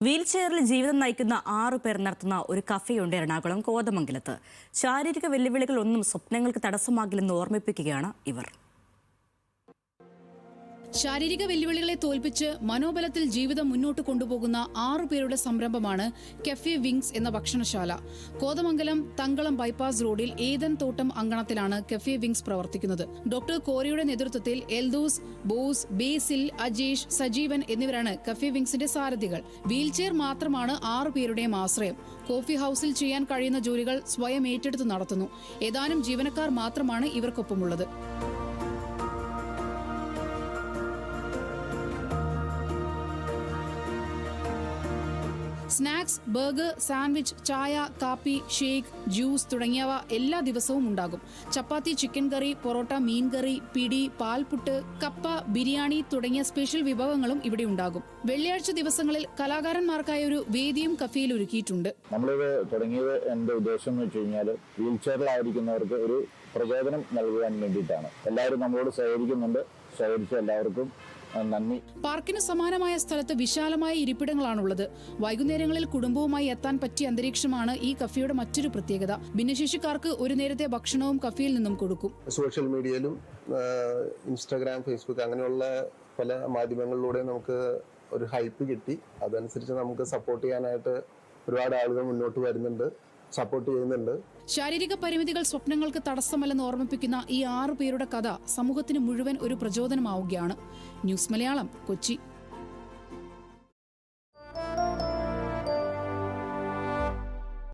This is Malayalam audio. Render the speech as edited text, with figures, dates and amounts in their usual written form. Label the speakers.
Speaker 1: വീൽചെയറിൽ ജീവിതം നയിക്കുന്ന 6 പേർ നടത്തുന്ന ഒരു കഫേയുണ്ട് എറണാകുളം കോതമംഗലത്ത്. ശാരീരിക വെല്ലുവിളികളൊന്നും സ്വപ്നങ്ങൾക്ക് തടസ്സമാകില്ലെന്ന് ഓർമ്മിപ്പിക്കുകയാണ് ഇവർ.
Speaker 2: ശാരീരിക വെല്ലുവിളികളെ തോൽപ്പിച്ച് മനോബലത്തിൽ ജീവിതം മുന്നോട്ട് കൊണ്ടുപോകുന്ന 6 പേരുടെ സംരംഭമാണ് കഫേ വിങ്സ് എന്ന ഭക്ഷണശാല. കോതമംഗലം തങ്കളം ബൈപ്പാസ് റോഡിൽ ഏതൻ തോട്ടം അങ്കണത്തിലാണ് കഫേ വിങ്സ് പ്രവർത്തിക്കുന്നത്. ഡോക്ടർ കോരയുടെ നേതൃത്വത്തിൽ എൽദോസ്, ബോസ്, ബേസിൽ, അജേഷ്, സജീവൻ എന്നിവരാണ് കഫേ വിങ്സിന്റെ സാരഥികൾ. വീൽചെയർ മാത്രമാണ് 6 പേരുടെയും ആശ്രയം. കോഫി ഹൌസിൽ ചെയ്യാൻ കഴിയുന്ന ജോലികൾ സ്വയം ഏറ്റെടുത്ത് നടത്തുന്നു. ഏതാനും ജീവനക്കാർ മാത്രമാണ് ഇവർക്കൊപ്പമുള്ളത്. സ്നാക്സ്, ബർഗർ, സാൻഡ്വിച്ച്, ചായ, കാപ്പി, ഷേക്ക്, ജ്യൂസ് തുടങ്ങിയവ എല്ലാ ദിവസവും ഉണ്ടാകും. ചപ്പാത്തി, ചിക്കൻ കറി, പൊറോട്ട, മീൻ കറി, പിടി, പാൽപുട്ട്, കപ്പ, ബിരിയാണി തുടങ്ങിയ സ്പെഷ്യൽ വിഭവങ്ങളും ഇവിടെ ഉണ്ടാകും. വെള്ളിയാഴ്ച ദിവസങ്ങളിൽ കലാകാരന്മാർക്കായ ഒരു വേദിയും കഫേയിൽ ഒരുക്കിയിട്ടുണ്ട്.
Speaker 3: നമ്മളിത് തുടങ്ങിയത് എന്റെ ഉദ്ദേശം എന്ന് വെച്ച് കഴിഞ്ഞാൽ വീൽചെയറിലായിരിക്കുന്നവർക്ക് ഒരു പ്രചോദനം നൽകുവാൻ വേണ്ടിയിട്ടാണ്. എല്ലാവരും നമ്മളോട് സഹകരിക്കുന്നുണ്ട്. സഹകരിച്ച എല്ലാവർക്കും നന്ദി.
Speaker 2: പാർക്കിന് സമാനമായ സ്ഥലത്ത് വിശാലമായ ഇരിപ്പിടങ്ങളാണുള്ളത്. വൈകുന്നേരങ്ങളിൽ കുടുംബവുമായി എത്താൻ പറ്റിയ അന്തരീക്ഷമാണ് ഈ കഫേയുടെ മറ്റൊരു പ്രത്യേകത. ഭിന്നശേഷിക്കാർക്ക് ഒരു നേരത്തെ ഭക്ഷണവും കഫേയിൽ നിന്നും കൊടുക്കും.
Speaker 4: സോഷ്യൽ മീഡിയയിലും ഇൻസ്റ്റാഗ്രാം, ഫേസ്ബുക്ക് അങ്ങനെയുള്ള പല മാധ്യമങ്ങളിലൂടെ നമുക്ക് ഒരു ഹൈപ്പ് കിട്ടി. അതനുസരിച്ച് നമുക്ക് സപ്പോർട്ട് ചെയ്യാനായിട്ട് ഒരുപാട് ആളുകൾ മുന്നോട്ട് വരുന്നുണ്ട്, സപ്പോർട്ട് ചെയ്യുന്നുണ്ട്.
Speaker 2: ശാരീരിക പരിമിതികൾ സ്വപ്നങ്ങൾക്ക് തടസ്സമല്ലെന്ന് ഓർമ്മിപ്പിക്കുന്ന ഈ 6 പേരുടെ കഥ സമൂഹത്തിന് മുഴുവൻ ഒരു പ്രചോദനമാവുകയാണ്. ന്യൂസ് മലയാളം, കൊച്ചി.